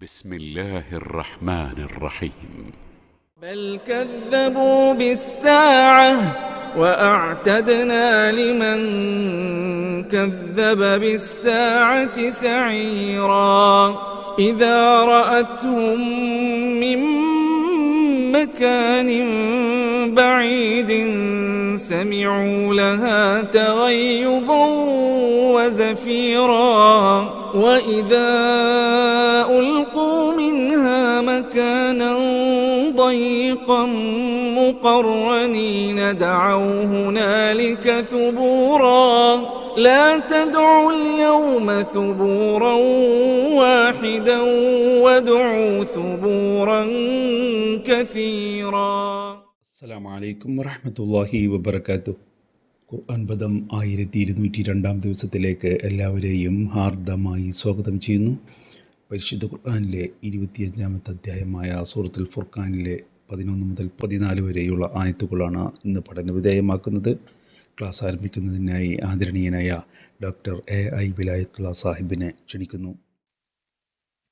بسم الله الرحمن الرحيم بل كذبوا بالساعة وأعتدنا لمن كذب بالساعة سعيرا إذا رأتهم من مكان بعيد سمعوا لها تغيظا وزفيرا وإذا ألقوا منها مكانا ضيقا مقرنين دعوا هنالك ثبورا لا تدعوا اليوم ثبورا واحدا وادعوا ثبورا كثيرا. അസ്സലാമു അലൈക്കും വറഹ്മത്തുള്ളാഹി വബറകാതുഹു. ഖുർആൻ പദം 1202 ദിവസത്തിലേക്ക് എല്ലാവരെയും ഹാർദമായി സ്വാഗതം ചെയ്യുന്നു. പരിശുദ്ധ ഖുർആനിലെ 25-ാമത്തെ അധ്യായമായ സൂറത്തുൽ ഫുർഖാനിലെ 11 മുതൽ 14 വരെയുള്ള ആയത്തുകളാണ് ഇന്ന് പഠനവിധേയമാക്കുന്നത്. ക്ലാസ് ആരംഭിക്കുന്നതിനായി ആദരണീയനായ ഡോക്ടർ എ.ഐ. വിലായത്തുള്ള സാഹിബിനെ ക്ഷണിക്കുന്നു.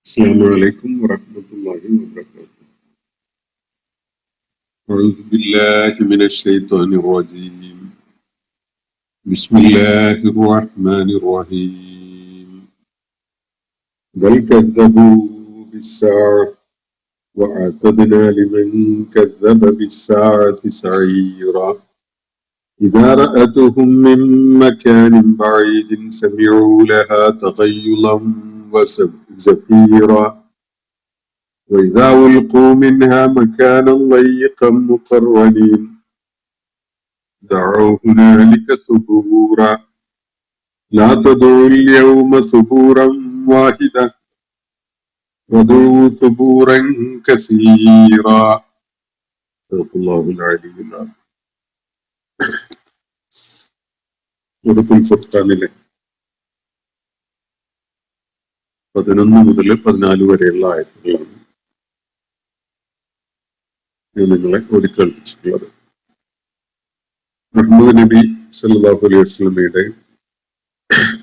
അസ്സലാമു അലൈക്കും വറഹ്മത്തുള്ളാഹി വബറകാതുഹു. أعوذ بالله من الشيطان الرجيم. بسم الله الرحمن الرحيم. بل كذبوا بالساعة وأعتدنا لمن كذب بالساعة سعيرا إذا رأتهم من مكان بعيد سمعوا لها تغيظا وزفيرا وإذا ألقوا منها مكانا ضيقا مقرنين دعوا هنالك ثبورا لا تدعوا اليوم ثبورا واحدا وادعوا ثبورا كثيرا صدق الله العلي العظيم. സൂറത്തുൽ ഫുർഖാനിലെ 11 മുതൽ 14 വരെയുള്ള ആയത്തുകളാണ് നിങ്ങളെ ഓടിക്കേൾപ്പിച്ചിട്ടുള്ളത്. മുഹമ്മദ് നബി സല്ലല്ലാഹു അലൈഹി വസല്ലമയുടെ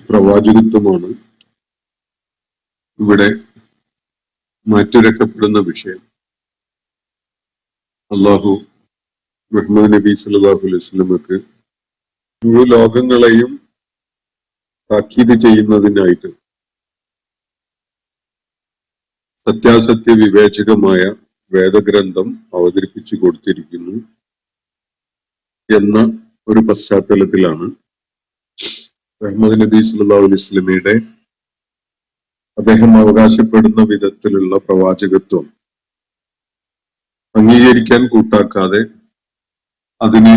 പ്രവാചകത്വമാണ് ഇവിടെ മാറ്റുരക്കപ്പെടുന്ന വിഷയം. അള്ളാഹു മുഹമ്മദ് നബി സല്ലല്ലാഹു അലൈഹി വസല്ലമക്ക് മുഴു ലോകങ്ങളെയും താക്കീത് ചെയ്യുന്നതിനായിട്ട് സത്യാസത്യ വിവേചകമായ വേദഗ്രന്ഥം അവതരിപ്പിച്ചു കൊടുത്തിരിക്കുന്നു എന്ന ഒരു പശ്ചാത്തലത്തിലാണ് മുഹമ്മദ് നബി സല്ലല്ലാഹു അലൈഹി വസല്ലമയുടെ അദ്ദേഹം അവകാശപ്പെടുന്ന വിധത്തിലുള്ള പ്രവാചകത്വം അംഗീകരിക്കാൻ കൂട്ടാക്കാതെ അതിനെ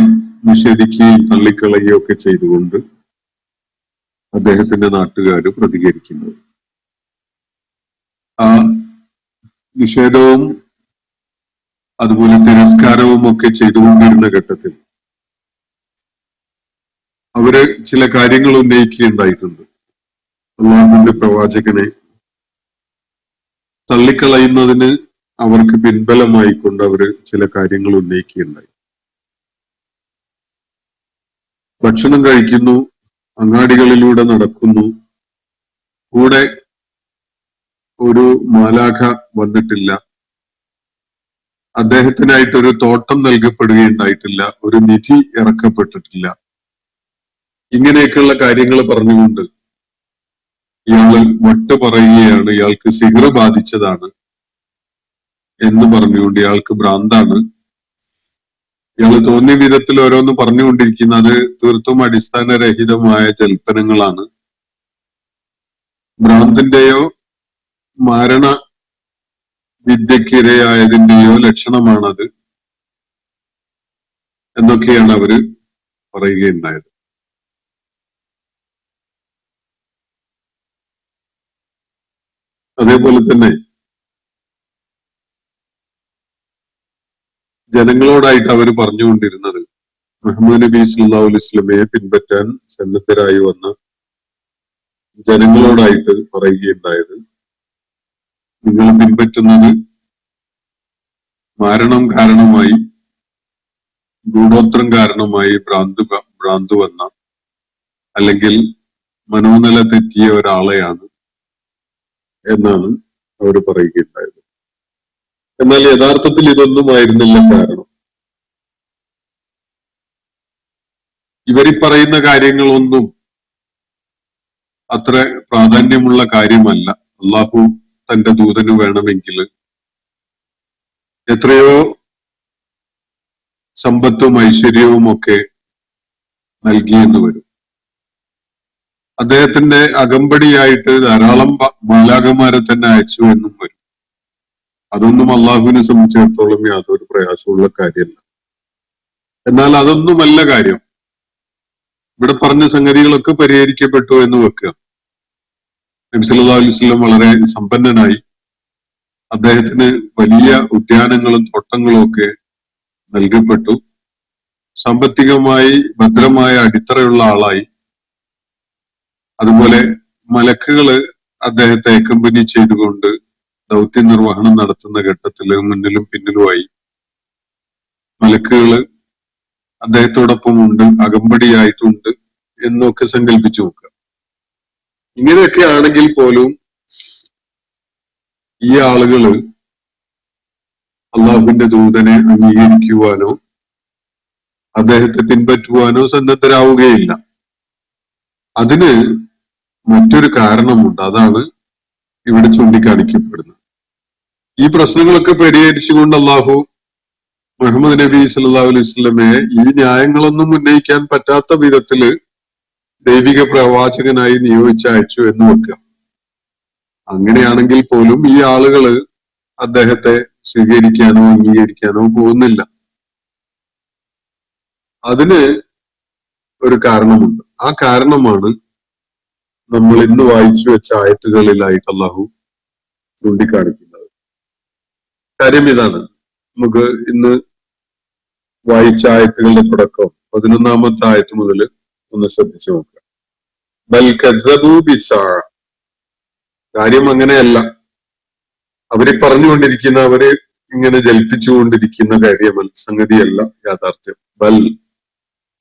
നിഷേധിക്കുകയും തള്ളിക്കളയുകയും ഒക്കെ ചെയ്തുകൊണ്ട് അദ്ദേഹത്തിന്റെ നാട്ടുകാർ പ്രതികരിക്കുന്നത്. ആ നിഷേധവും അതുപോലെ തിരസ്കാരവും ഒക്കെ ചെയ്തുകൊണ്ടിരുന്ന ഘട്ടത്തിൽ അവര് ചില കാര്യങ്ങൾ ഉന്നയിക്കുകയുണ്ടായിട്ടുണ്ട്. അള്ളാഹുവിന്റെ പ്രവാചകനെ തള്ളിക്കളയുന്നതിന് അവർക്ക് പിൻബലമായിക്കൊണ്ട് അവര് ചില കാര്യങ്ങൾ ഉന്നയിക്കുകയുണ്ടായി. ഭക്ഷണം കഴിക്കുന്നു, അങ്ങാടികളിലൂടെ നടക്കുന്നു, കൂടെ ഒരു മാലാഖ വന്നിട്ടില്ല, അദ്ദേഹത്തിനായിട്ടൊരു തോട്ടം നൽകപ്പെടുകയുണ്ടായിട്ടില്ല, ഒരു നിധി ഇറക്കപ്പെട്ടിട്ടില്ല. ഇങ്ങനെയൊക്കെയുള്ള കാര്യങ്ങൾ പറഞ്ഞുകൊണ്ട് ഇയാള് വട്ട് പറയുകയാണ്, ഇയാൾക്ക് സിഹ്ർ ബാധിച്ചതാണ് എന്ന് പറഞ്ഞുകൊണ്ട് ഇയാൾക്ക് ഭ്രാന്താണ്, ഇയാള് തോന്നിയ വിധത്തിൽ ഓരോന്ന് പറഞ്ഞുകൊണ്ടിരിക്കുന്നത് തീർത്തും അടിസ്ഥാനരഹിതമായ ജൽപ്പനങ്ങളാണ്, ഭ്രാന്തിന്റെയോ മാരണ വിദ്യക്കിരയായതിന്റെയോ ലക്ഷണമാണത് എന്നൊക്കെയാണ് അവര് പറയുകയുണ്ടായത്. അതേപോലെ തന്നെ ജനങ്ങളോടായിട്ട് അവര് പറഞ്ഞുകൊണ്ടിരുന്നത്, മുഹമ്മദ് നബി സല്ലല്ലാഹു അലൈഹി വസല്ലമയെ പിൻപറ്റാൻ സന്നദ്ധരായി വന്ന ജനങ്ങളോടായിട്ട് പറയുകയുണ്ടായത്, നിങ്ങൾ പിൻപറ്റുന്നത് മാരണം കാരണമായി, ഗൂഢോത്രം കാരണമായി ഭ്രാന്ത് വന്ന അല്ലെങ്കിൽ മനോനില തെറ്റിയ ഒരാളെയാണ് എന്നാണ് അവർ പറയുകയുണ്ടായത്. എന്നാൽ യഥാർത്ഥത്തിൽ ഇതൊന്നും ആയിരുന്നില്ല കാരണം. ഇവരീ പറയുന്ന കാര്യങ്ങളൊന്നും അത്ര പ്രാധാന്യമുള്ള കാര്യമല്ല. അള്ളാഹു തന്റെ ദൂതന് വേണമെങ്കിൽ എത്രയോ സമ്പത്തും ഐശ്വര്യവും ഒക്കെ നൽകിയെന്ന് വരും. അദ്ദേഹത്തിന്റെ അകമ്പടിയായിട്ട് ധാരാളം മാലാഖമാരെ തന്നെ അയച്ചു എന്നും വരും. അതൊന്നും അള്ളാഹുവിനെ സംബന്ധിച്ചിടത്തോളം യാതൊരു പ്രയാസമുള്ള കാര്യമല്ല. എന്നാൽ അതൊന്നുമല്ല കാര്യം. ഇവിടെ പറഞ്ഞ സംഗതികളൊക്കെ പരിഹരിക്കപ്പെട്ടു എന്ന് വെക്കുക. നബി സല്ലല്ലാഹു അലൈഹി വസല്ലം വളരെ സമ്പന്നനായി. അദ്ദേഹത്തിന് വലിയ ഉദ്യാനങ്ങളും തോട്ടങ്ങളും ഒക്കെ നൽകപ്പെട്ടു. സാമ്പത്തികമായി ഭദ്രമായ അടിത്തറയുള്ള ആളായി. അതുപോലെ മലക്കുകള് അദ്ദേഹത്തെ അക്കമ്പനി ചെയ്തുകൊണ്ട് ദൗത്യ നിർവഹണം നടത്തുന്ന ഘട്ടത്തില് മുന്നിലും പിന്നിലുമായി മലക്കുകള് അദ്ദേഹത്തോടൊപ്പം ഉണ്ട്, അകമ്പടിയായിട്ടുണ്ട് എന്നൊക്കെ സങ്കല്പിച്ചു നോക്കുക. ഇങ്ങനെയൊക്കെ ആണെങ്കിൽ പോലും ഈ ആളുകള് അള്ളാഹുവിന്റെ ദൂതനെ അംഗീകരിക്കുവാനോ അദ്ദേഹത്തെ പിൻപറ്റുവാനോ സന്നദ്ധരാവുകയില്ല. അതിന് മറ്റൊരു കാരണമുണ്ട്. അതാണ് ഇവിടെ ചൂണ്ടിക്കാണിക്കപ്പെടുന്നത്. ഈ പ്രശ്നങ്ങളൊക്കെ പരിഹരിച്ചുകൊണ്ട് അള്ളാഹു മുഹമ്മദ് നബി സല്ലല്ലാഹു അലൈഹി വസല്ലമയെ ഈ ന്യായങ്ങളൊന്നും ഉന്നയിക്കാൻ പറ്റാത്ത വിധത്തില് ദൈവിക പ്രവാചകനായി നിയോഗിച്ചയച്ചു എന്ന് വെക്കുക. അങ്ങനെയാണെങ്കിൽ പോലും ഈ ആളുകള് അദ്ദേഹത്തെ സ്വീകരിക്കാനോ അംഗീകരിക്കാനോ പോകുന്നില്ല. അതിന് ഒരു കാരണമുണ്ട്. ആ കാരണമാണ് നമ്മൾ ഇന്ന് വായിച്ചു വെച്ച ആയത്തുകളിലായിട്ട് അള്ളാഹു ചൂണ്ടിക്കാണിക്കുന്നത്. കാര്യം ഇതാണ്. നമുക്ക് ഇന്ന് വായിച്ച ആയത്തുകളുടെ തുടക്കം 11-ാമത്തെ ആയത്ത് മുതൽ ഒന്ന് ശ്രദ്ധിച്ചു നോക്കുക. ബൽ കസ്സബൂ ബിസ്സാഅ. കാര്യം അങ്ങനെയല്ല. അവര് പറഞ്ഞുകൊണ്ടിരിക്കുന്ന, അവര് ഇങ്ങനെ ജൽപ്പിച്ചുകൊണ്ടിരിക്കുന്ന കാര്യമല്ല, സംഗതിയല്ല യാഥാർത്ഥ്യം. ബൽ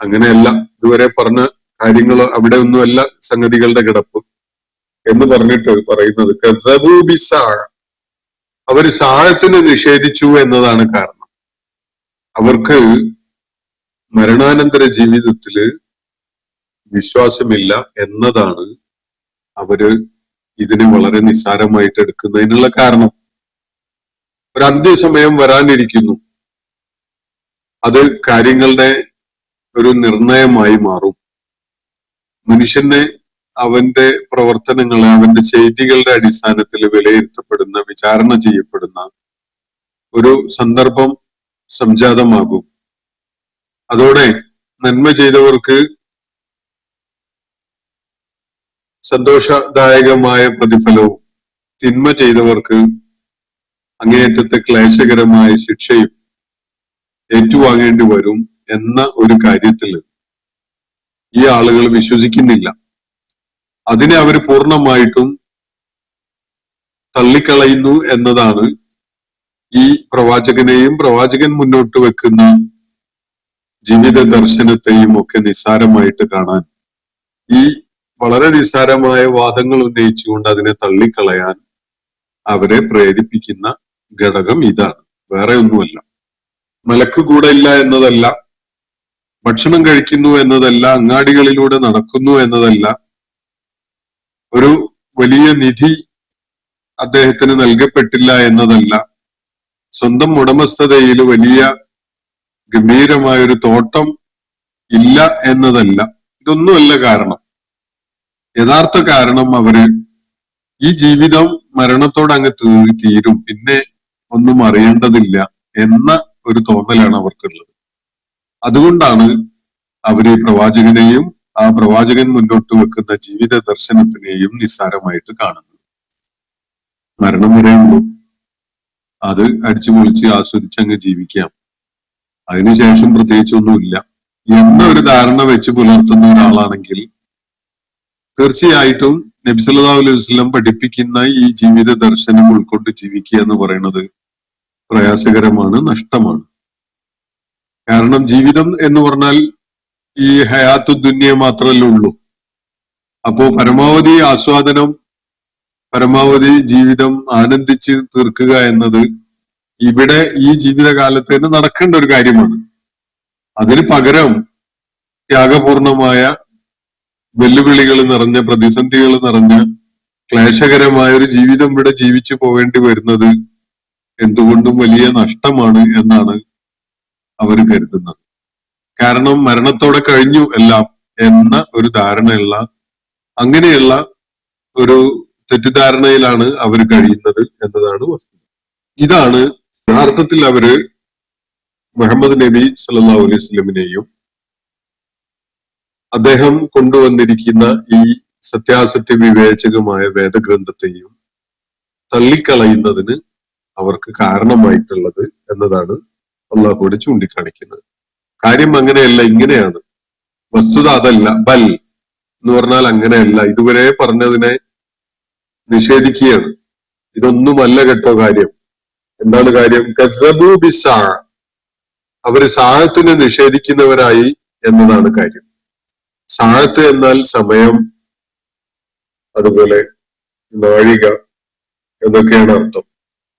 അങ്ങനെയല്ല. ഇതുവരെ പറഞ്ഞ കാര്യങ്ങൾ അവിടെ ഒന്നുമല്ല സംഗതികളുടെ കിടപ്പ് എന്ന് പറഞ്ഞിട്ട് പറയുന്നത് കസ്സബൂ ബിസ്സാഅ. അവര് സാഅത്തിനെ നിഷേധിച്ചു എന്നതാണ് കാരണം. അവർക്ക് മരണാനന്തര ജീവിതത്തില് വിശ്വാസമില്ല എന്നതാണ് അവര് ഇതിനെ വളരെ നിസ്സാരമായിട്ട് എടുക്കുന്നതിനുള്ള കാരണം. ഒരു അന്ത്യസമയം വരാനിരിക്കുന്നു. അത് കാര്യങ്ങളുടെ ഒരു നിർണയമായി മാറും. മനുഷ്യനെ അവന്റെ പ്രവർത്തനങ്ങളെ, അവന്റെ ചെയ്തികളുടെ അടിസ്ഥാനത്തിൽ വിലയിരുത്തപ്പെടുന്ന, വിചാരണ ചെയ്യപ്പെടുന്ന ഒരു സന്ദർഭം സംജാതമാകും. അതോടെ നന്മ ചെയ്തവർക്ക് സന്തോഷദായകമായ പ്രതിഫലവും തിന്മ ചെയ്തവർക്ക് അങ്ങേയറ്റത്തെ ക്ലേശകരമായ ശിക്ഷയും ഏറ്റുവാങ്ങേണ്ടി വരും എന്ന ഒരു കാര്യത്തിൽ ഈ ആളുകൾ വിശ്വസിക്കുന്നില്ല. അതിനെ അവർ പൂർണ്ണമായിട്ടും തള്ളിക്കളയുന്നു എന്നതാണ് ഈ പ്രവാചകനെയും പ്രവാചകൻ മുന്നോട്ട് വെക്കുന്ന ജീവിത ദർശനത്തെയും ഒക്കെ നിസ്സാരമായിട്ട് കാണാൻ, ഈ വളരെ നിസ്സാരമായ വാദങ്ങൾ ഉന്നയിച്ചുകൊണ്ട് അതിനെ തള്ളിക്കളയാൻ അവരെ പ്രേരിപ്പിക്കുന്ന ഘടകം ഇതാണ്, വേറെ ഒന്നുമല്ല. മലക്ക് കൂടെ ഇല്ല എന്നതല്ല, ഭക്ഷണം കഴിക്കുന്നു എന്നതല്ല, അങ്ങാടികളിലൂടെ നടക്കുന്നു എന്നതല്ല, ഒരു വലിയ നിധി അദ്ദേഹത്തിന് നൽകപ്പെട്ടില്ല എന്നതല്ല, സ്വന്തം ഉടമസ്ഥതയിൽ വലിയ ഗംഭീരമായ ഒരു തോട്ടം ഇല്ല എന്നതല്ല. ഇതൊന്നുമല്ല കാരണം. യഥാർത്ഥ കാരണം അവര് ഈ ജീവിതം മരണത്തോട് അങ്ങ് തീരും, പിന്നെ ഒന്നും അറിയേണ്ടതില്ല എന്ന ഒരു തോന്നലാണ് അവർക്കുള്ളത്. അതുകൊണ്ടാണ് അവര് പ്രവാചകനെയും ആ പ്രവാചകൻ മുന്നോട്ട് വെക്കുന്ന ജീവിത ദർശനത്തിനെയും നിസ്സാരമായിട്ട് കാണുന്നത്. മരണം വരെയുള്ളൂ, അത് അടിച്ചു പൊളിച്ച് ആസ്വദിച്ച് അങ്ങ് ജീവിക്കാം, അതിനുശേഷം പ്രത്യേകിച്ചൊന്നുമില്ല എന്ന ഒരു ധാരണ വെച്ച് പുലർത്തുന്ന ഒരാളാണെങ്കിൽ തീർച്ചയായിട്ടും നബി സല്ലല്ലാഹു അലൈഹി വസല്ലം പഠിപ്പിക്കുന്ന ഈ ജീവിത ദർശനം ഉൾക്കൊണ്ട് ജീവിക്കുക എന്ന് പറയുന്നത് പ്രയാസകരമാണ്, നഷ്ടമാണ്. കാരണം ജീവിതം എന്ന് പറഞ്ഞാൽ ഈ ഹയാത്തു ദുനിയ മാത്രമല്ലേ ഉള്ളൂ. അപ്പോ പരമാവധി ആസ്വാദനം പരമാവധി ജീവിതം ആനന്ദിച്ച് തീർക്കുക എന്നത് ഇവിടെ ഈ ജീവിതകാലത്ത് തന്നെ നടക്കേണ്ട ഒരു കാര്യമാണ്. അതിന് പകരം ത്യാഗപൂർണമായ വെല്ലുവിളികൾ നിറഞ്ഞ, പ്രതിസന്ധികൾ നിറഞ്ഞ, ക്ലേശകരമായ ഒരു ജീവിതം ഇവിടെ ജീവിച്ചു പോവേണ്ടി വരുന്നത് എന്തുകൊണ്ടും വലിയ നഷ്ടമാണ് എന്നാണ് അവർ കരുതുന്നത്. കാരണം മരണത്തോടെ കഴിഞ്ഞു എല്ലാം എന്ന ഒരു ധാരണയുള്ള, അങ്ങനെയുള്ള ഒരു തെറ്റിദ്ധാരണയിലാണ് അവർ കഴിയുന്നത് എന്നതാണ് വസ്തുത. ഇതാണ് യഥാർത്ഥത്തിൽ അവര് മുഹമ്മദ് നബി സല്ലല്ലാഹു അലൈഹി വസല്ലമിനെയും അദ്ദേഹം കൊണ്ടുവന്നിരിക്കുന്ന ഈ സത്യാസത്യ വിവേചകമായ വേദഗ്രന്ഥത്തെയും തള്ളിക്കളയുന്നതിന് അവർക്ക് കാരണമായിട്ടുള്ളത് എന്നതാണ് അള്ളാഹുവോട് ചൂണ്ടിക്കാണിക്കുന്നത്. കാര്യം അങ്ങനെയല്ല, ഇങ്ങനെയാണ്. വസ്തുത അതല്ല. ബൽ എന്ന് പറഞ്ഞാൽ അങ്ങനെയല്ല, ഇതുവരെ പറഞ്ഞതിനെ നിഷേധിക്കുകയാണ്. ഇതൊന്നുമല്ല കേട്ടോ കാര്യം. എന്താണ് കാര്യം? കസ്സബൂ ബിസ്സാ, അവര് സാഅത്തിനെ നിഷേധിക്കുന്നവരായി എന്നതാണ് കാര്യം. സാഅത്ത് എന്നാൽ സമയം, അതുപോലെ നാഴിക എന്നൊക്കെയാണ് അർത്ഥം.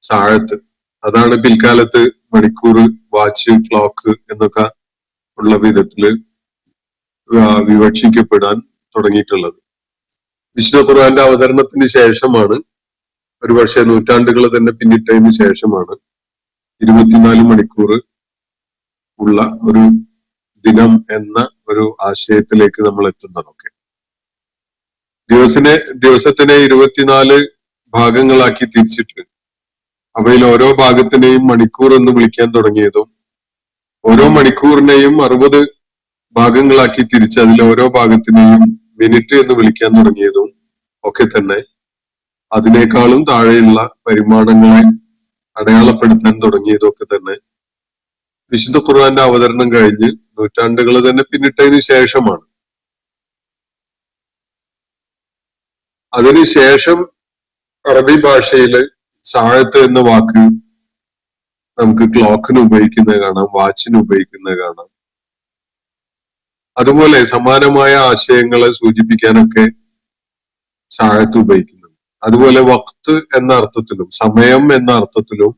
സാഅത്ത് അതാണ് പിൽക്കാലത്ത് മണിക്കൂർ, വാച്ച്, ക്ലോക്ക് എന്നൊക്കെ ഉള്ള വിധത്തില് വിവക്ഷിക്കപ്പെടാൻ തുടങ്ങിയിട്ടുള്ളത്. വിശുദ്ധ ഖുർആന്റെ അവതരണത്തിന് ശേഷമാണ്, ഒരുപക്ഷെ നൂറ്റാണ്ടുകൾ തന്നെ പിന്നിട്ടതിന് ശേഷമാണ് 24 മണിക്കൂർ ഉള്ള ഒരു ദിനം എന്ന ഒരു ആശയത്തിലേക്ക് നമ്മൾ എത്തുന്നതൊക്കെ. ദിവസത്തിനെ 24 ഭാഗങ്ങളാക്കി തിരിച്ചിട്ട് അവയിൽ ഓരോ ഭാഗത്തിനെയും മണിക്കൂർ എന്ന് വിളിക്കാൻ തുടങ്ങിയതും, ഓരോ മണിക്കൂറിനെയും 60 ഭാഗങ്ങളാക്കി തിരിച്ച് അതിൽ ഓരോ ഭാഗത്തിനെയും മിനിറ്റ് എന്ന് വിളിക്കാൻ തുടങ്ങിയതും ഒക്കെ തന്നെ അതിനേക്കാളും താഴെയുള്ള പരിമാണങ്ങളെ അടയാളപ്പെടുത്താൻ തുടങ്ങിയതും ഒക്കെ തന്നെ വിശുദ്ധ ഖുർആന്റെ അവതരണം കഴിഞ്ഞ് നൂറ്റാണ്ടുകൾ തന്നെ പിന്നിട്ടതിന് ശേഷമാണ്. അതിനുശേഷം അറബി ഭാഷയില് സാഅത്ത് എന്ന വാക്ക് നമുക്ക് ക്ലോക്കിന് ഉപയോഗിക്കുന്നത് കാണാം, വാച്ചിന് ഉപയോഗിക്കുന്നത് കാണാം. അതുപോലെ സമാനമായ ആശയങ്ങളെ സൂചിപ്പിക്കാനൊക്കെ സാഅത്ത് ഉപയോഗിക്കുന്നുണ്ട്. അതുപോലെ വഖ്ത് എന്ന അർത്ഥത്തിലും സമയം എന്ന അർത്ഥത്തിലും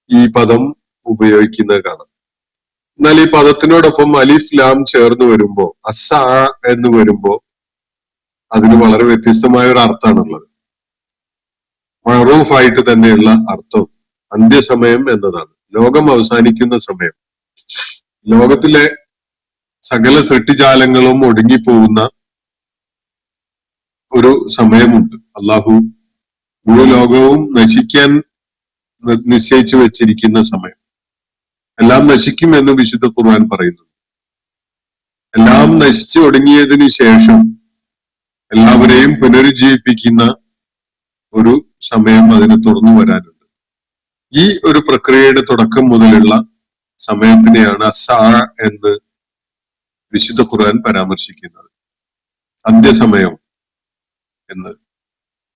ഈ പദം ഉപയോഗിക്കുന്നത് കാണാം. എന്നാൽ ഈ പദത്തിനോടൊപ്പം അലിഫ് ലാം ചേർന്ന് വരുമ്പോ, അസ്സാ എന്ന് വരുമ്പോ അതിന് വളരെ വ്യത്യസ്തമായ ഒരു അർത്ഥമാണുള്ളത്. മഅറൂഫായിട്ട് തന്നെയുള്ള അർത്ഥം അന്ത്യസമയം എന്നതാണ്. ലോകം അവസാനിക്കുന്ന സമയം. ലോകത്തിലെ സകല സൃഷ്ടിജാലങ്ങളും ഒടുങ്ങിപ്പോകുന്ന ഒരു സമയമുണ്ട്. അള്ളാഹു മുഴു ലോകവും നശിക്കാൻ നിശ്ചയിച്ചു വെച്ചിരിക്കുന്ന സമയം. എല്ലാം നശിക്കും എന്ന് വിശുദ്ധ ഖുർആൻ പറയുന്നു. എല്ലാം നശിച്ചു ഒടുങ്ങിയതിന് ശേഷം എല്ലാവരെയും പുനരുജ്ജീവിപ്പിക്കുന്ന ഒരു സമയം അതിന് തുറന്നു വരാനുണ്ട്. ഈ ഒരു പ്രക്രിയയുടെ തുടക്കം മുതലുള്ള സമയത്തിനെയാണ് അസ്സാ എന്ന് വിശുദ്ധ ഖുർആൻ പരാമർശിക്കുന്നത്. അന്ത്യസമയം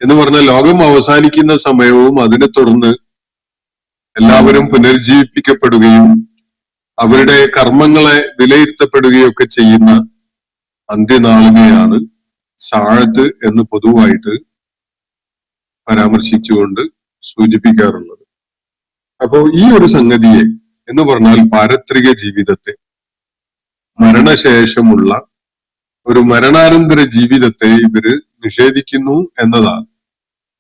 എന്ന് പറഞ്ഞാൽ ലോകം അവസാനിക്കുന്ന സമയവും അതിനെ തുടർന്ന് എല്ലാവരും പുനരുജ്ജീവിപ്പിക്കപ്പെടുകയും അവരുടെ കർമ്മങ്ങളെ വിലയിരുത്തപ്പെടുകയൊക്കെ ചെയ്യുന്ന അന്ത്യനാളിനെയാണ് സാഅത്ത് എന്ന് പൊതുവായിട്ട് പരാമർശിച്ചുകൊണ്ട് സൂചിപ്പിക്കാറുള്ളത്. അപ്പോ ഈ ഒരു സംഗതിയെ എന്ന് പറഞ്ഞാൽ പാരത്രിക ജീവിതത്തെ, മരണശേഷമുള്ള ഒരു മരണാനന്തര ജീവിതത്തെ ഇവര് നിഷേധിക്കുന്നു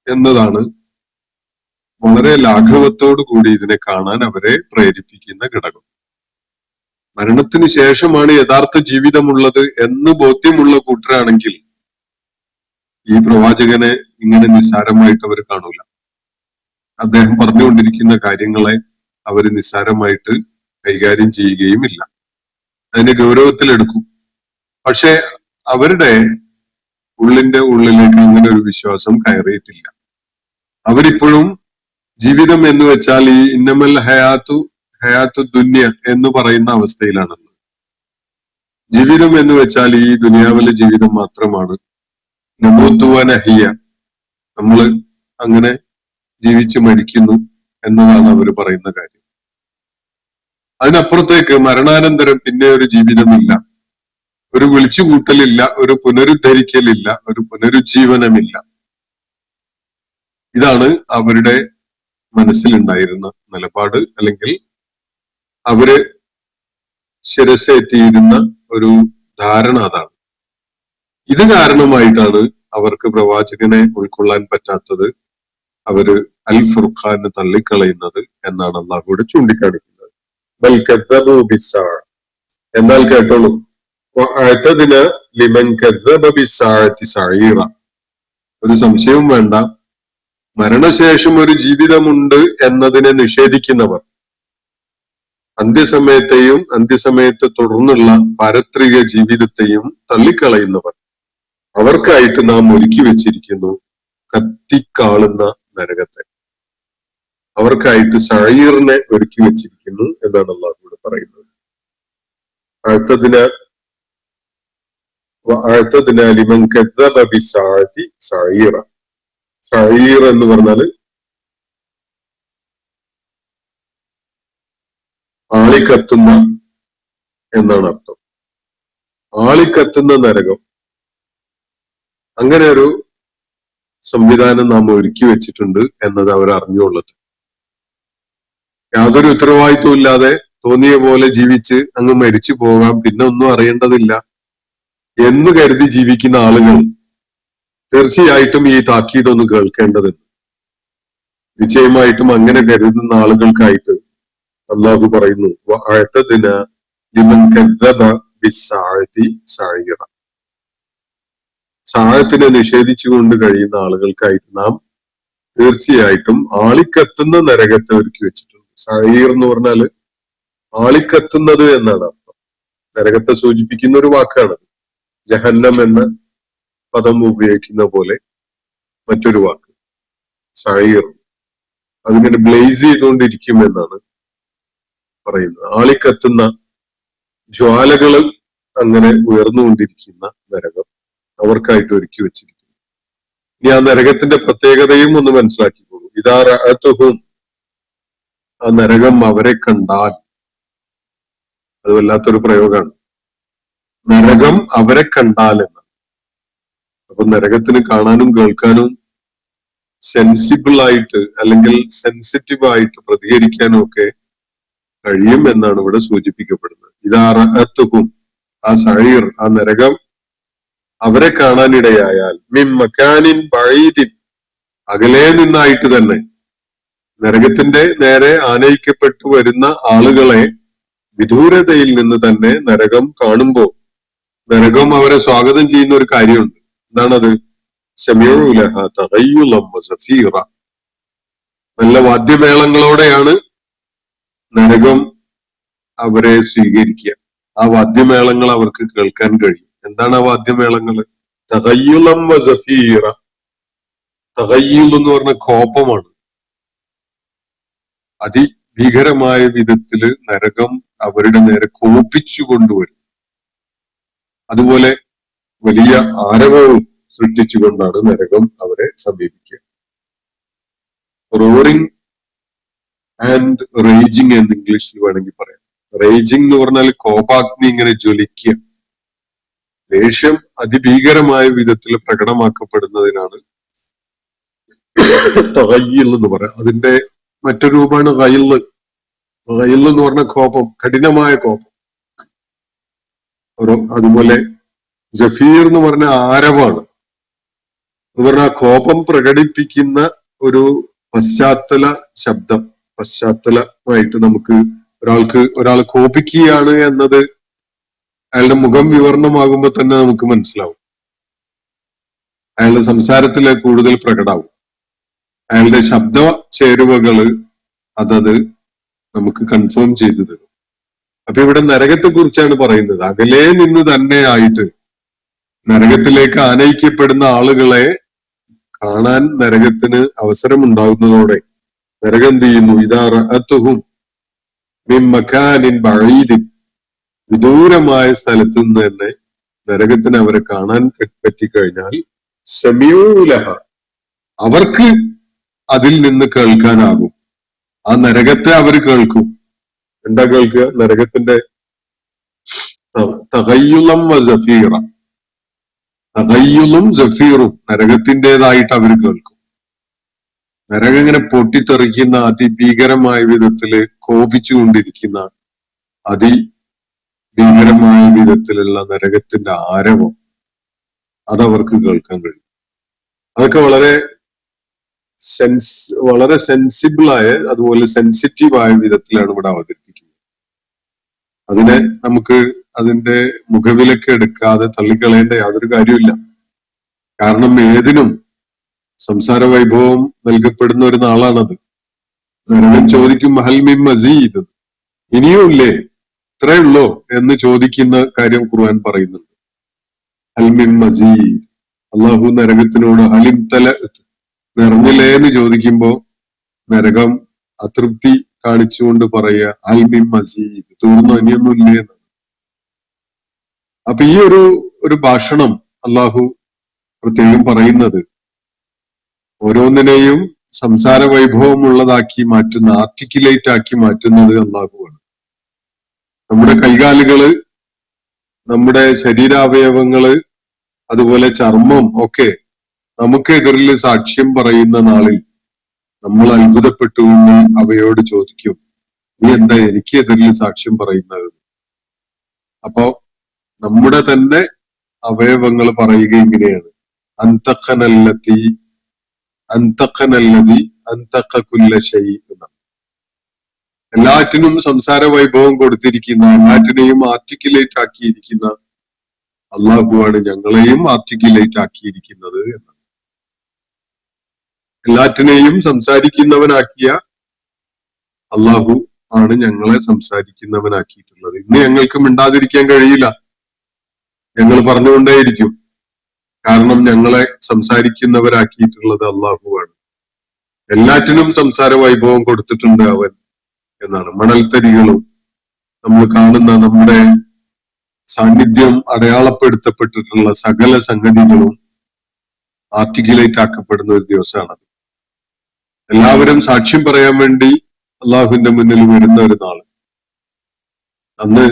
എന്നതാണ് വളരെ ലാഘവത്തോടു കൂടി ഇതിനെ കാണാൻ അവരെ പ്രേരിപ്പിക്കുന്ന ഘടകം. മരണത്തിന് ശേഷമാണ് യഥാർത്ഥ ജീവിതമുള്ളത് എന്ന് ബോധ്യമുള്ള കൂട്ടരാണെങ്കിൽ ഈ പ്രവാചകനെ ഇങ്ങനെ നിസ്സാരമായിട്ട് അവർ കാണൂല. അദ്ദേഹം പറഞ്ഞുകൊണ്ടിരിക്കുന്ന കാര്യങ്ങളെ അവർ നിസ്സാരമായിട്ട് കൈകാര്യം ചെയ്യുകയുമില്ല, അതിനെ ഗൗരവത്തിലെടുക്കും. പക്ഷെ അവരുടെ ഉള്ളിലേക്ക് അങ്ങനെ ഒരു വിശ്വാസം കയറിയിട്ടില്ല. അവരിപ്പോഴും ജീവിതം എന്ന് വെച്ചാൽ ഈ ഇന്നമൽ ഹയാത്തു ദുന്യ എന്ന് പറയുന്ന അവസ്ഥയിലാണുള്ളത്. ജീവിതം എന്ന് വെച്ചാൽ ഈ ദുനിയാവിലെ ജീവിതം മാത്രമാണ്. നമൂത്തുവനഹിയ, നമ്മള് അങ്ങനെ ജീവിച്ച് മരിക്കുന്നു എന്നതാണ് അവർ പറയുന്ന കാര്യം. അതിനപ്പുറത്തേക്ക് മരണാനന്തരം പിന്നെ ഒരു ജീവിതമില്ല ഒരു വിളിച്ചുകൂട്ടലില്ല, ഒരു പുനരുദ്ധരിക്കലില്ല, ഒരു പുനരുജ്ജീവനമില്ല. ഇതാണ് അവരുടെ മനസ്സിലുണ്ടായിരുന്ന നിലപാട്, അല്ലെങ്കിൽ അവര് ശിരസേറ്റിയിരുന്ന ഒരു ധാരണ അതാണ്. ഇത് കാരണമായിട്ടാണ് അവർക്ക് പ്രവാചകനെ ഉൾക്കൊള്ളാൻ പറ്റാത്തത്, അവര് അൽ ഫുർഖാനെ തള്ളിക്കളയുന്നത് എന്നാണ് അള്ളാഹു ഇവിടെ ചൂണ്ടിക്കാണിക്കുന്നത്. ബൽ കസ്സബു ബിസ്സാഅ, എന്നാൽ കേട്ടോളൂ, വഅഅതദ്ന ലിമൻ കസ്സബ ബിസ്സാഅതി സഈറ, ഒരു സംശയവും വേണ്ട, മരണശേഷം ഒരു ജീവിതമുണ്ട് എന്നതിനെ നിഷേധിക്കുന്നവർ, അന്ത്യസമയത്തെയും അന്ത്യസമയത്തെ തുടർന്നുള്ള പാരത്രിക ജീവിതത്തെയും തള്ളിക്കളയുന്നവർ, അവർക്കായിട്ട് നാം ഒരുക്കി വെച്ചിരിക്കുന്നു കത്തിക്കാളുന്ന നരകത്തെ. അവർക്കായിട്ട് സഈറിനെ ഒരുക്കി വെച്ചിരിക്കുന്നു എന്നാണ് അള്ളാഹു ഇവിടെ പറയുന്നത്. വഅഅതദ്ന ലിമൻ കസ്സബ ബിസ്സാഅതി സഈറ. സഈർ എന്ന് പറഞ്ഞാല് ആളിക്കത്തുന്ന എന്നാണ് അർത്ഥം. ആളിക്കത്തുന്ന നരകം. അങ്ങനെ ഒരു സംവിധാനം നാം ഒരുക്കി വെച്ചിട്ടുണ്ട് എന്നത് അവർ അറിഞ്ഞുകൊള്ളത്. യാതൊരു ഉത്തരവാദിത്വം ഇല്ലാതെ തോന്നിയ പോലെ ജീവിച്ച് അങ്ങ് മരിച്ചു പോകാം, പിന്നെ ഒന്നും അറിയേണ്ടതില്ല എന്ന് കരുതി ജീവിക്കുന്ന ആളുകൾ തീർച്ചയായിട്ടും ഈ താക്കീതൊന്ന് കേൾക്കേണ്ടതുണ്ട്. നിശ്ചയമായിട്ടും അങ്ങനെ കരുതുന്ന ആളുകൾക്കായിട്ട് അള്ളാഹു പറയുന്നു, വഅഅതദ്ന ലിമൻ കസ്സബ ബിസ്സാഅതി സഈറ. സാഹത്തിനെ നിഷേധിച്ചുകൊണ്ട് കഴിയുന്ന ആളുകൾക്കായിട്ട് നാം തീർച്ചയായിട്ടും ആളിക്കത്തുന്ന നരകത്തെ ഒരുക്കി വെച്ചിട്ടുണ്ട്. സഈർ എന്ന് പറഞ്ഞാല് ആളിക്കത്തുന്നത് എന്നാണ് അർത്ഥം. നരകത്തെ സൂചിപ്പിക്കുന്ന ഒരു വാക്കാണ്. ജഹന്നം എന്ന പദം ഉപയോഗിക്കുന്ന പോലെ മറ്റൊരു വാക്ക് സഈർ, അതിങ്ങനെ ബ്ലേസ് ചെയ്തുകൊണ്ടിരിക്കും എന്നാണ് പറയുന്നത്. ആളിക്കത്തുന്ന ജ്വാലകൾ അങ്ങനെ ഉയർന്നുകൊണ്ടിരിക്കുന്ന നരകം അവർക്കായിട്ട് ഒരുക്കി വെച്ചിരിക്കുന്നു. ഇനി ആ നരകത്തിന്റെ പ്രത്യേകതയും ഒന്ന് മനസ്സിലാക്കിക്കോളൂ. ഇദാ റഅതുഹും, ആ നരകം അവരെ കണ്ടാൽ, അത് വല്ലാത്തൊരു പ്രയോഗമാണ്. നരകം അവരെ കണ്ടാൽ എന്ന്. അപ്പൊ നരകത്തിന് കാണാനും കേൾക്കാനും സെൻസിബിൾ ആയിട്ട് അല്ലെങ്കിൽ സെൻസിറ്റീവ് ആയിട്ട് പ്രതികരിക്കാനും ഒക്കെ കഴിയും എന്നാണ് ഇവിടെ സൂചിപ്പിക്കപ്പെടുന്നത്. ഇദാ റഅതുഹും, ആ സഈർ, ആ നരകം അവരെ കാണാനിടയായാൽ, മിൻ മക്കാനിൻ ബഈദിൻ, അകലെ നിന്നായിട്ട് തന്നെ. നരകത്തിന്റെ നേരെ ആനയിക്കപ്പെട്ടു വരുന്ന ആളുകളെ വിദൂരതയിൽ നിന്ന് തന്നെ നരകം കാണുമ്പോൾ നരകം അവരെ സ്വാഗതം ചെയ്യുന്ന ഒരു കാര്യമുണ്ട്. എന്താണത്? സമീഉ ലഹാ തഗയ്യുളൻ വസഫീറ. നല്ല വാദ്യമേളങ്ങളോടെയാണ് നരകം അവരെ സ്വീകരിക്കുക. ആ വാദ്യമേളങ്ങൾ അവർക്ക് കേൾക്കാൻ കഴിയും. എന്താണ് ആ വാദ്യമേളങ്ങള്? തഗയ്യുളൻ വസഫീറ. തഗയ്യുൽ എന്ന് പറഞ്ഞ കോപമാണ്. അതിഭീകരമായ വിധത്തില് നരകം അവരുടെ നേരെ കോപിച്ചു കൊണ്ടുവരും. അതുപോലെ വലിയ ആരവവും സൃഷ്ടിച്ചുകൊണ്ടാണ് നരകം അവരെ സമീപിക്കുക. റോറിംഗ് ആൻഡ് റേജിങ് എന്ന് ഇംഗ്ലീഷിൽ വേണമെങ്കിൽ പറയാം. റേജിങ് എന്ന് പറഞ്ഞാൽ കോപാഗ്നി ഇങ്ങനെ ജ്വലിക്കുക, ദേഷ്യം അതിഭീകരമായ വിധത്തിൽ പ്രകടമാക്കപ്പെടുന്നതിനാണ് ഗയ്യിൽ എന്ന് പറയാം. അതിന്റെ മറ്റൊരു രൂപമാണ് ഗയ്ല്. ഗയ്ല് എന്ന് പറഞ്ഞ കോപം, കഠിനമായ കോപം. അതുപോലെ ജഫീർ എന്ന് പറഞ്ഞ ആരവാണ്. എന്ന് പറഞ്ഞാൽ കോപം പ്രകടിപ്പിക്കുന്ന ഒരു പശ്ചാത്തല ശബ്ദം. പശ്ചാത്തലമായിട്ട് നമുക്ക് ഒരാൾ കോപിക്കുകയാണ് എന്നത് അയാളുടെ മുഖം വിവരണമാകുമ്പോൾ തന്നെ നമുക്ക് മനസ്സിലാവും. അയാളുടെ സംസാരത്തില് കൂടുതൽ പ്രകടാവും. അയാളുടെ ശബ്ദ ചേരുവകള് അതത് നമുക്ക് കൺഫേം ചെയ്തു തരും. അപ്പൊ ഇവിടെ നരകത്തെ കുറിച്ചാണ് പറയുന്നത്. അകലെ നിന്ന് തന്നെ ആയിട്ട് നരകത്തിലേക്ക് ആനയിക്കപ്പെടുന്ന ആളുകളെ കാണാൻ നരകത്തിന് അവസരമുണ്ടാകുന്നതോടെ നരകം എന്ത് ചെയ്യുന്നു? ഇദാ റഅതുഹും മിൻ മകാനിൻ ബഈദിൻ, വിദൂരമായ സ്ഥലത്ത് നിന്ന് തന്നെ നരകത്തിന് അവരെ കാണാൻ പറ്റിക്കഴിഞ്ഞാൽ സമീഉ ലഹാ, അവർക്ക് അതിൽ നിന്ന് കേൾക്കാനാകും. ആ നരകത്തെ അവർ കേൾക്കും. എന്താ കേൾക്കുക? നരകത്തിന്റെ തഗയ്യുലം വസഫീറ, തഗയ്യുലും സഫീറും നരകത്തിൻ്റെതായിട്ട് അവർ കേൾക്കും. നരകം ഇങ്ങനെ പൊട്ടിത്തെറിക്കുന്ന അതിഭീകരമായ വിധത്തില് കോപിച്ചുകൊണ്ടിരിക്കുന്ന അതിഭീകരമായ വിധത്തിലുള്ള നരകത്തിന്റെ ആരവം അതവർക്ക് കേൾക്കാൻ കഴിയും. അതൊക്കെ വളരെ സെൻസിബിളായ, അതുപോലെ സെൻസിറ്റീവായ വിധത്തിലാണ് ഇവിടെ അവതരിപ്പിക്കുന്നത്. അതിനെ നമുക്ക് അതിന്റെ മുഖവിലക്ക് എടുക്കാതെ തള്ളിക്കളയേണ്ട യാതൊരു കാര്യമില്ല. കാരണം ഏതിനും സംസാര വൈഭവം നൽകപ്പെടുന്ന ഒരു നാളാണത്. നരകൻ ചോദിക്കും ഹൽ മിൻ മസീദ്, ഇനിയും ഇല്ലേ, ഇത്രേ ഉള്ളോ എന്ന് ചോദിക്കുന്ന കാര്യം ഖുർആൻ പറയുന്നുണ്ട്. ഹൽ മിൻ മസീദ്, അള്ളാഹു നരകത്തിനോട് ഹലിം തല നിറഞ്ഞില്ലേ എന്ന് ചോദിക്കുമ്പോ നരകം അതൃപ്തി കാണിച്ചുകൊണ്ട് പറയുക ഹൽ മിൻ മസീദ്, തീർന്നോ, ഇനിയൊന്നും ഇല്ലേ എന്നാണ്. അപ്പൊ ഈ ഒരു ഭാഷണം അള്ളാഹു പ്രത്യേകം പറയുന്നത് ഓരോന്നിനെയും സംസാര വൈഭവമുള്ളതാക്കി മാറ്റുന്ന, ആർട്ടിക്കുലേറ്റ് ആക്കി മാറ്റുന്നത് അള്ളാഹുവാണ്. നമ്മുടെ കൈകാലുകള്, നമ്മുടെ ശരീരാവയവങ്ങള്, അതുപോലെ ചർമ്മം ഒക്കെ നമുക്കെതിരിൽ സാക്ഷ്യം പറയുന്ന നാളിൽ നമ്മൾ അത്ഭുതപ്പെട്ടുകൊണ്ട് അവയോട് ചോദിക്കും, നീ എന്താ എനിക്കെതിരിൽ സാക്ഷ്യം പറയുന്നത്? അപ്പോ നമ്മുടെ തന്നെ അവയവങ്ങൾ പറയുക ഇങ്ങനെയാണ്, അന്തഖനല്ലതി അന്തഖ കുല്ല ശൈ എന്നാണ്. എല്ലാറ്റിനും സംസാര വൈഭവം കൊടുത്തിരിക്കുന്ന, എല്ലാറ്റിനെയും ആർട്ടിക്കുലേറ്റ് ആക്കിയിരിക്കുന്ന അള്ളാഹുവാണ് ഞങ്ങളെയും ആർട്ടിക്കുലേറ്റ് ആക്കിയിരിക്കുന്നത് എന്നാണ്. എല്ലാറ്റിനെയും സംസാരിക്കുന്നവനാക്കിയ അള്ളാഹു ആണ് ഞങ്ങളെ സംസാരിക്കുന്നവനാക്കിയിട്ടുള്ളത്. ഇന്ന് ഞങ്ങൾക്ക് മിണ്ടാതിരിക്കാൻ കഴിയില്ല, ഞങ്ങൾ പറഞ്ഞുകൊണ്ടേയിരിക്കും. കാരണം ഞങ്ങളെ സംസാരിക്കുന്നവരാക്കിയിട്ടുള്ളത് അള്ളാഹുവാണ്. എല്ലാറ്റിനും സംസാര വൈഭവം കൊടുത്തിട്ടുണ്ട് അവൻ എന്നാണ്. മണൽത്തരികളും നമ്മൾ കാണുന്ന നമ്മുടെ സാന്നിധ്യം അടയാളപ്പെടുത്തപ്പെട്ടിട്ടുള്ള സകല സംഗതികളും ആർട്ടിക്കുലേറ്റ് ആക്കപ്പെടുന്ന ഒരു ദിവസമാണത്. എല്ലാവരും സാക്ഷ്യം പറയാൻ വേണ്ടി അള്ളാഹുവിന്റെ മുന്നിൽ വരുന്ന ഒരു നാള്. അന്ന്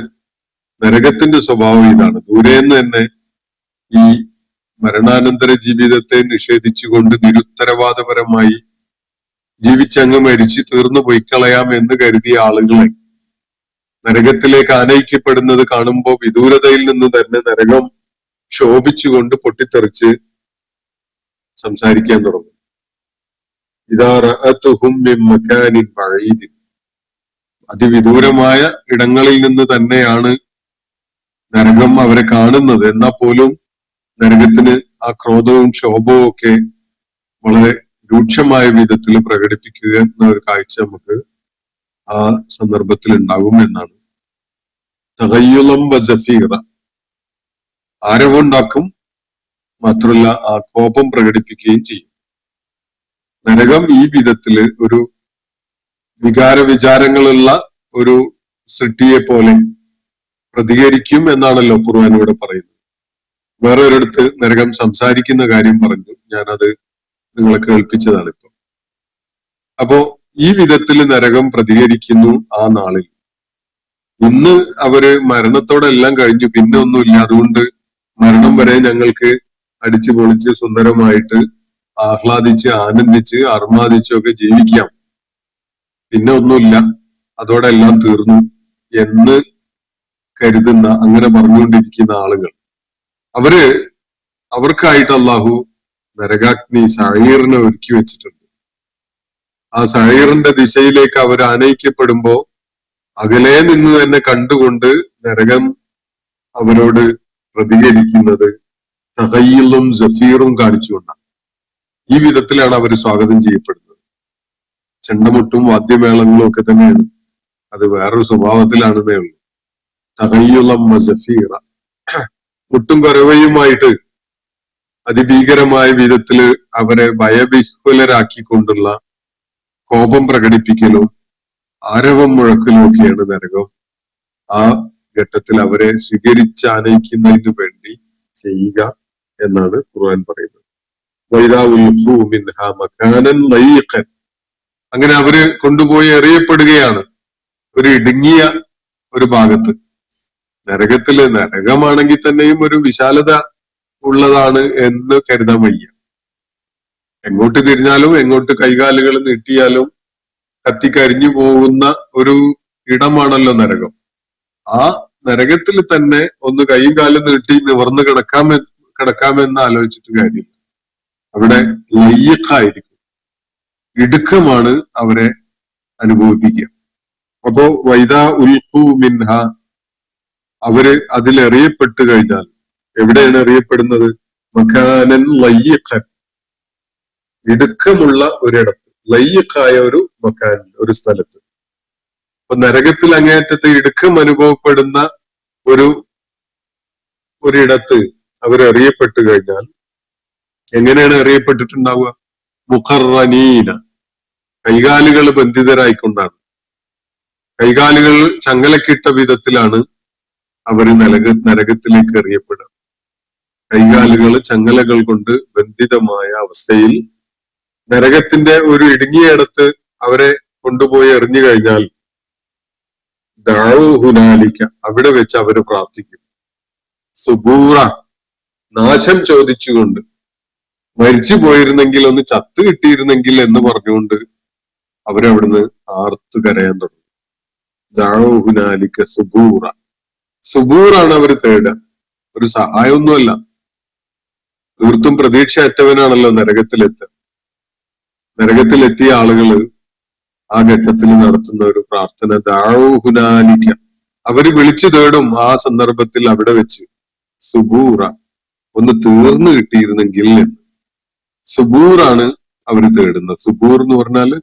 നരകത്തിന്റെ സ്വഭാവം ഇതാണ്. ദൂരേന്ന് തന്നെ ഈ മരണാനന്തര ജീവിതത്തെ നിഷേധിച്ചുകൊണ്ട് നിരുത്തരവാദപരമായി ജീവിച്ചങ്ങ് മരിച്ചു തീർന്നു പൊയ്ക്കളയാം എന്ന് കരുതിയ ആളുകളെ നരകത്തിലേക്ക് ആനയിക്കപ്പെടുന്നത് കാണുമ്പോൾ വിദൂരതയിൽ നിന്ന് തന്നെ നരകം ശോഭിച്ചുകൊണ്ട് പൊട്ടിത്തെറിച്ച് സംസാരിക്കാൻ തുടങ്ങും. ഇദാ റഅതുഹും മിൻ മകാനിൻ ബഈദ്, അതിവിദൂരമായ ഇടങ്ങളിൽ നിന്ന് തന്നെയാണ് നരകം അവരെ കാണുന്നത്. എന്നാൽ പോലും നരകത്തിന് ആ ക്രോധവും ക്ഷോഭവും ഒക്കെ വളരെ രൂക്ഷമായ വിധത്തിൽ പ്രകടിപ്പിക്കുക എന്ന ഒരു കാഴ്ച നമുക്ക് ആ സന്ദർഭത്തിൽ ഉണ്ടാകും എന്നാണ്. തഗയ്യുലം വസഫീറ, ആരവുണ്ടാക്കും, മാത്രമല്ല ആ കോപം പ്രകടിപ്പിക്കുകയും ചെയ്യും. നരകം ഈ വിധത്തില് ഒരു വികാര വിചാരങ്ങളുള്ള ഒരു സൃഷ്ടിയെ പോലെ പ്രതികരിക്കും എന്നാണല്ലോ ഖുർആൻ ഇവിടെ പറയുന്നത്. വേറെ ഒരിടത്ത് നരകം സംസാരിക്കുന്ന കാര്യം പറഞ്ഞു, ഞാനത് നിങ്ങളെ കേൾപ്പിച്ചതാണ് ഇപ്പൊ. അപ്പോ ഈ വിധത്തിൽ നരകം പ്രതികരിക്കുന്നു ആ നാളിൽ. ഇന്ന് അവര് മരണത്തോടെല്ലാം കഴിഞ്ഞു, പിന്നെ ഒന്നുമില്ല, അതുകൊണ്ട് മരണം വരെ ഞങ്ങൾക്ക് അടിച്ചു പൊളിച്ച് സുന്ദരമായിട്ട് ആഹ്ലാദിച്ച് ആനന്ദിച്ച് അർമാദിച്ചും ഒക്കെ ജീവിക്കാം, പിന്നെ ഒന്നുമില്ല, അതോടെ എല്ലാം തീർന്നു എന്ന് കരുതുന്ന, അങ്ങനെ പറഞ്ഞുകൊണ്ടിരിക്കുന്ന ആളുകൾ, അവർക്കായിട്ട് അള്ളാഹു നരകാഗ്നി സഈറിനെ ഒരുക്കി വെച്ചിട്ടുണ്ട്. ആ സഈറിന്റെ ദിശയിലേക്ക് അവർ ആനയിക്കപ്പെടുമ്പോ അകലെ നിന്ന് തന്നെ കണ്ടുകൊണ്ട് നരകം അവരോട് പ്രതികരിക്കുന്നത് തഗയ്യുലും സഫീറും കാണിച്ചുകൊണ്ടാണ്. ഈ വിധത്തിലാണ് അവർ സ്വാഗതം ചെയ്യപ്പെടുന്നത്. ചെണ്ടമുട്ടും വാദ്യമേളങ്ങളും ഒക്കെ തന്നെയാണ്, അത് വേറൊരു സ്വഭാവത്തിലാണെന്നേ ഉള്ളൂ. തഗയ്യുലം വസഫീറ, മുട്ടും കുറവയുമായിട്ട് അതിഭീകരമായ വിധത്തില് അവരെ ഭയവിഹ്വലരാക്കിക്കൊണ്ടുള്ള കോപം പ്രകടിപ്പിക്കലും ആരവം മുഴക്കലും ഒക്കെയാണ് നരകം ആ ഘട്ടത്തിൽ അവരെ സ്വീകരിച്ചാനയിക്കുന്നതിന് വേണ്ടി ചെയ്യുക എന്നാണ് ഖുർആൻ പറയുന്നത്. അങ്ങനെ അവര് കൊണ്ടുപോയി എറിയപ്പെടുകയാണ് ഒരു ഇടുങ്ങിയ ഒരു ഭാഗത്ത്. നരകമാണെങ്കിൽ തന്നെയും ഒരു വിശാലത ഉള്ളതാണ് എന്ന് കരുതാൻ വയ്യ. എങ്ങോട്ട് തിരിഞ്ഞാലും എങ്ങോട്ട് കൈകാലുകൾ നീട്ടിയാലും കത്തിക്കരിഞ്ഞു പോകുന്ന ഒരു ഇടമാണല്ലോ നരകം. ആ നരകത്തിൽ തന്നെ ഒന്ന് കൈയും കാലും നീട്ടി നിവർന്ന് കിടക്കാമെന്ന് ആലോചിച്ചിട്ട് കാര്യമില്ല. അവിടെ ലയ്യക്കായിരിക്കും, ഇടുക്കമാണ് അവരെ അനുഭവിപ്പിക്കുക. അപ്പോ വൈദാ ഉൽഖൂ മിൻഹ, അവര് അതിലെറിയപ്പെട്ടു കഴിഞ്ഞാൽ, എവിടെയാണ് എറിയപ്പെടുന്നത്? മക്കാനൻ ലയ്യഖൻ, ഇടുക്കമുള്ള ഒരിടത്ത്, ലയ്യക്കായ ഒരു മക്കാൻ, ഒരു സ്ഥലത്ത്. അപ്പൊ നരകത്തിൽ അങ്ങേയറ്റത്ത് ഇടുക്കം അനുഭവപ്പെടുന്ന ഒരിടത്ത് അവരെറിയപ്പെട്ടു കഴിഞ്ഞാൽ എങ്ങനെയാണ് എറിയപ്പെട്ടിട്ടുണ്ടാവുക? മുഖർറനീന, കൈകാലുകൾ ബന്ധിതരായിക്കൊണ്ടാണ്, കൈകാലുകൾ ചങ്ങലക്കിട്ട വിധത്തിലാണ് അവര് നരകത്തിലേക്ക് എറിയപ്പെടുക. കൈകാലുകൾ ചങ്ങലകൾ കൊണ്ട് ബന്ധിതമായ അവസ്ഥയിൽ നരകത്തിന്റെ ഒരു ഇടുങ്ങിയിടത്ത് അവരെ കൊണ്ടുപോയി എറിഞ്ഞു കഴിഞ്ഞാൽ ദഅൂഹുനാലിക, അവിടെ വെച്ച് അവര് പ്രാർത്ഥിക്കും. സുബൂറ, നാശം ചോദിച്ചുകൊണ്ട്, മരിച്ചു പോയിരുന്നെങ്കിൽ, ഒന്ന് ചത്തു കിട്ടിയിരുന്നെങ്കിൽ എന്ന് പറഞ്ഞുകൊണ്ട് അവരവിടുന്ന് ആർത്ത് കരയാൻ തുടങ്ങും. ദഅൂഹുനാലിക സുബൂറ, സുബൂറാണ് അവര് തേടുക, ഒരു സഹായമൊന്നുമല്ല. തീർത്തും പ്രതീക്ഷ അറ്റവനാണല്ലോ നരകത്തിലെത്തുക. നരകത്തിലെത്തിയ ആളുകള് ആ ഘട്ടത്തിൽ നടത്തുന്ന ഒരു പ്രാർത്ഥന ദഅൂഹുനാലിക, അവര് വിളിച്ചു തേടും ആ സന്ദർഭത്തിൽ അവിടെ വെച്ച് സുബൂറ, ഒന്ന് തീർന്നു കിട്ടിയിരുന്നെങ്കിൽ എന്ന്. സുബൂറാണ് അവര് തേടുന്നത്. സുബൂർ എന്ന് പറഞ്ഞാല്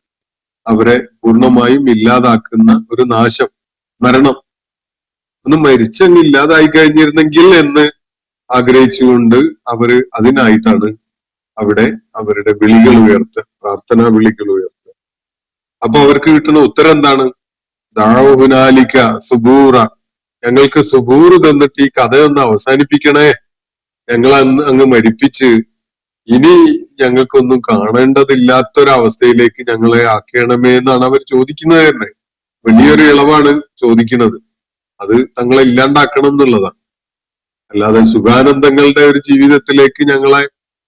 അവരെ പൂർണ്ണമായും ഇല്ലാതാക്കുന്ന ഒരു നാശം, മരണം, ഒന്ന് മരിച്ചങ്ങ് ഇല്ലാതായി കഴിഞ്ഞിരുന്നെങ്കിൽ എന്ന് ആഗ്രഹിച്ചുകൊണ്ട് അവര് അതിനായിട്ടാണ് അവിടെ അവരുടെ വിളികൾ ഉയർത്തുക, പ്രാർത്ഥനാ വിളികൾ ഉയർത്തുക. അപ്പൊ അവർക്ക് കിട്ടുന്ന ഉത്തരം എന്താണ്? ദഅൂഹുനാലിക സുബൂറ, ഞങ്ങൾക്ക് സുബൂർ തന്നിട്ട് ഈ കഥയൊന്ന് അവസാനിപ്പിക്കണേ, ഞങ്ങൾ അങ്ങ് മരിപ്പിച്ച് ഇനി ഞങ്ങൾക്കൊന്നും കാണേണ്ടതില്ലാത്തൊരവസ്ഥയിലേക്ക് ഞങ്ങളെ ആക്കണമേ എന്നാണ് അവർ ചോദിക്കുന്നത് തന്നെ. വലിയൊരു ഇളവാണ് ചോദിക്കുന്നത്. അത് തങ്ങളെ ഇല്ലാണ്ടാക്കണം എന്നുള്ളതാണ്. അല്ലാതെ സുഖാനന്ദങ്ങളുടെ ഒരു ജീവിതത്തിലേക്ക് ഞങ്ങളെ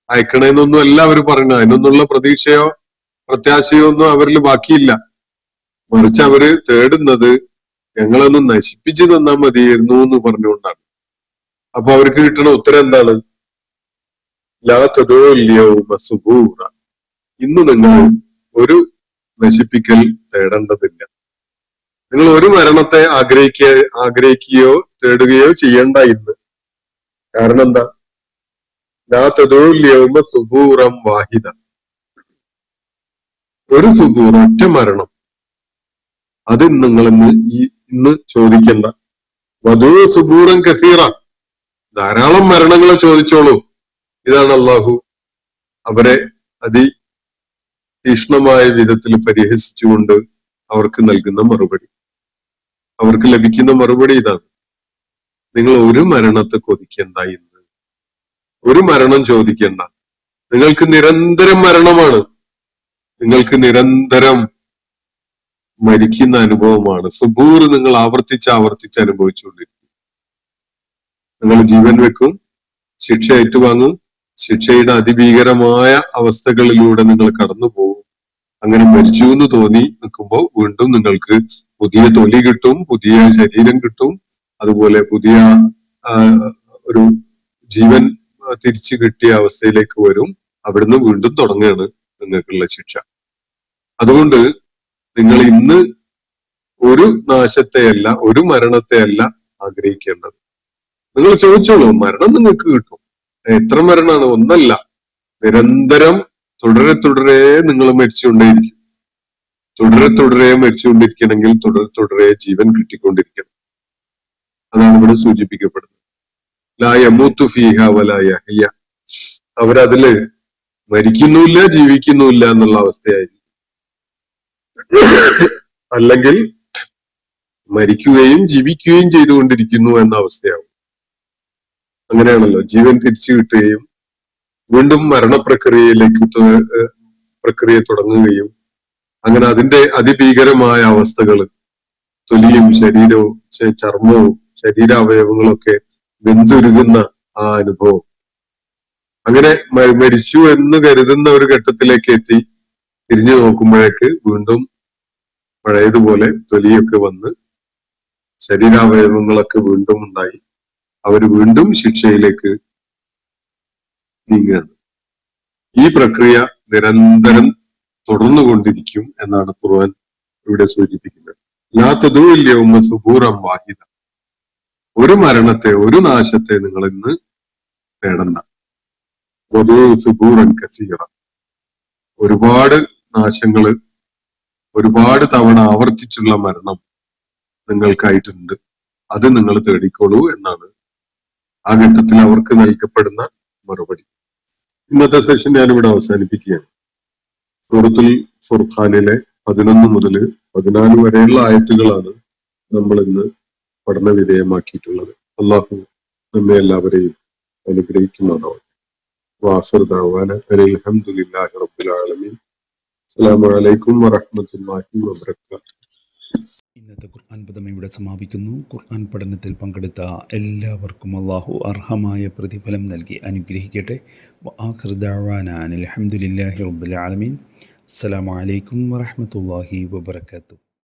അയക്കണേന്നൊന്നും അല്ല അവർ പറയുന്നത്. അതിനൊന്നുള്ള പ്രതീക്ഷയോ പ്രത്യാശയോ ഒന്നും അവരിൽ ബാക്കിയില്ല. മറിച്ച് അവര് തേടുന്നത് ഞങ്ങളൊന്ന് നശിപ്പിച്ചു തന്നാൽ മതിയായിരുന്നു എന്ന് പറഞ്ഞുകൊണ്ടാണ്. അപ്പൊ അവർക്ക് കിട്ടുന്ന ഉത്തരം എന്താണ്? ലാ തദൂൽ യൗമ സുബൂറ, ഇന്ന് നിങ്ങൾ ഒരു നശിപ്പിക്കൽ തേടേണ്ടതില്ല, നിങ്ങൾ ഒരു മരണത്തെ ആഗ്രഹിക്കുകയോ തേടുകയോ ചെയ്യേണ്ട ഇന്ന്. കാരണം എന്താ? ലാ തദൂൽ യൗമ സുബൂറം വാഹിദ, ഒരു സുബൂർ, ഒറ്റ മരണം, അത് നിങ്ങൾ ഇന്ന് ചോദിക്കണ്ട. വധൂ സുബൂറൻ കസീറ, ധാരാളം മരണങ്ങളെ ചോദിച്ചോളൂ. ഇതാണ് അള്ളാഹു അവരെ തീക്ഷ്ണമായ വിധത്തിൽ പരിഹസിച്ചുകൊണ്ട് അവർക്ക് നൽകുന്ന മറുപടി. അവർക്ക് ലഭിക്കുന്ന മറുപടി ഇതാണ്: നിങ്ങൾ ഒരു മരണത്തെ കൊതിക്കണ്ട, ഇന്ന് ഒരു മരണം ചോദിക്കണ്ട, നിങ്ങൾക്ക് നിരന്തരം മരണമാണ്, നിങ്ങൾക്ക് നിരന്തരം മരിക്കുന്ന അനുഭവമാണ്. സുബൂർ നിങ്ങൾ ആവർത്തിച്ച് അനുഭവിച്ചുകൊണ്ടിരിക്കും. നിങ്ങൾ ജീവൻ വെക്കും, ശിക്ഷ ഏറ്റുവാങ്ങും, ശിക്ഷയുടെ അതിഭീകരമായ അവസ്ഥകളിലൂടെ നിങ്ങൾ കടന്നു പോകും. അങ്ങനെ മരിച്ചു എന്ന് തോന്നി നിൽക്കുമ്പോൾ വീണ്ടും നിങ്ങൾക്ക് പുതിയ തൊലി കിട്ടും, പുതിയ ശരീരം കിട്ടും, അതുപോലെ പുതിയ ഒരു ജീവൻ തിരിച്ചു കിട്ടിയ അവസ്ഥയിലേക്ക് വരും. അവിടുന്ന് വീണ്ടും തുടങ്ങുകയാണ് നിങ്ങൾക്കുള്ള ശിക്ഷ. അതുകൊണ്ട് നിങ്ങൾ ഇന്ന് ഒരു നാശത്തെയല്ല, ഒരു മരണത്തെയല്ല ആഗ്രഹിക്കേണ്ടത്. നിങ്ങൾ ചോദിച്ചോളൂ, മരണം നിങ്ങൾക്ക് കിട്ടും. എത്ര മരണമാണ്? ഒന്നല്ല, നിരന്തരം തുടരെ നിങ്ങൾ മരിച്ചുകൊണ്ടേയിരിക്കും. തുടരെ മരിച്ചുകൊണ്ടിരിക്കണമെങ്കിൽ തുടരെ ജീവൻ കിട്ടിക്കൊണ്ടിരിക്കണം. അതാണ് ഇവിടെ സൂചിപ്പിക്കപ്പെടുന്നത്. ലാ യമൂതു ഫീഹ വലാ യഹ്യ, അവരതില് മരിക്കുന്നുമില്ല ജീവിക്കുന്നുമില്ല എന്നുള്ള അവസ്ഥയായിരിക്കും. അല്ലെങ്കിൽ മരിക്കുകയും ജീവിക്കുകയും ചെയ്തുകൊണ്ടിരിക്കുന്നു എന്ന അവസ്ഥയാവും. അങ്ങനെയാണല്ലോ, ജീവൻ തിരിച്ചു കിട്ടുകയും വീണ്ടും മരണപ്രക്രിയയിലേക്ക് പ്രക്രിയ തുടങ്ങുകയും അങ്ങനെ അതിന്റെ അതിഭീകരമായ അവസ്ഥകൾ, തൊലിയും ശരീരവും ചർമ്മവും ശരീരാവയവങ്ങളൊക്കെ വെന്തുരുകുന്ന ആ അനുഭവം. അങ്ങനെ മരിച്ചു എന്ന് കരുതുന്ന ഒരു ഘട്ടത്തിലേക്ക് എത്തി തിരിഞ്ഞു നോക്കുമ്പോഴേക്ക് വീണ്ടും പഴയതുപോലെ തൊലിയൊക്കെ വന്ന് ശരീരാവയവങ്ങളൊക്കെ വീണ്ടും ഉണ്ടായി. അവർ വീണ്ടും ശിക്ഷയിലേക്ക് നീങ്ങുകയാണ്. ഈ പ്രക്രിയ നിരന്തരം തുടർന്നുകൊണ്ടിരിക്കും എന്നാണ് ഖുർആൻ ഇവിടെ സൂചിപ്പിക്കുന്നത്. ലാ തദൂൽ യൗമ സുബൂറൻ വാഹിദ. ഒരു മരണത്തെ, ഒരു നാശത്തെ നിങ്ങൾ ഇന്ന് തേടണ്ട. വദൂ സുബൂറൻ കസീറ. ഒരുപാട് നാശങ്ങള്, ഒരുപാട് തവണ ആവർത്തിച്ചുള്ള മരണം നിങ്ങൾക്കായിട്ടുണ്ട്. അത് നിങ്ങൾ തേടിക്കോളൂ എന്നാണ് ആ ഘട്ടത്തിൽ അവർക്ക് നൽകപ്പെടുന്ന മറുപടി. ഇന്നത്തെ സെഷൻ ഞാനിവിടെ അവസാനിപ്പിക്കുകയാണ്. സൂറത്തുൽ ഫുർഖാനിലെ 11 മുതൽ 14 വരെയുള്ള ആയത്തുകളാണ് നമ്മൾ ഇന്ന് പഠന വിധേയമാക്കിയിട്ടുള്ളത്. അള്ളാഹു നമ്മെ എല്ലാവരെയും അനുഗ്രഹിക്കുമാറാവട്ടെ. വാഖിർ ദഅവാന അൽഹംദുലില്ലാഹി റബ്ബിൽ ആലമീൻ. അസ്സലാമു അലൈക്കും വറഹ്മത്തുള്ളാഹി വബറകാതുഹു. ഇന്നത്തെ ഖുർആൻ പദം ഇവിടെ സമാപിക്കുന്നു. ഖുർആൻ പഠനത്തിൽ പങ്കെടുത്ത എല്ലാവർക്കും അള്ളാഹു അർഹമായ പ്രതിഫലം നൽകി അനുഗ്രഹിക്കട്ടെ. വആഖിർ ദഅവാന അൽഹംദുലില്ലാഹി റബ്ബിൽ ആലമീൻ. അസ്സലാമു അലൈക്കും വറഹ്മത്തുള്ളാഹി വബറകാതുഹു.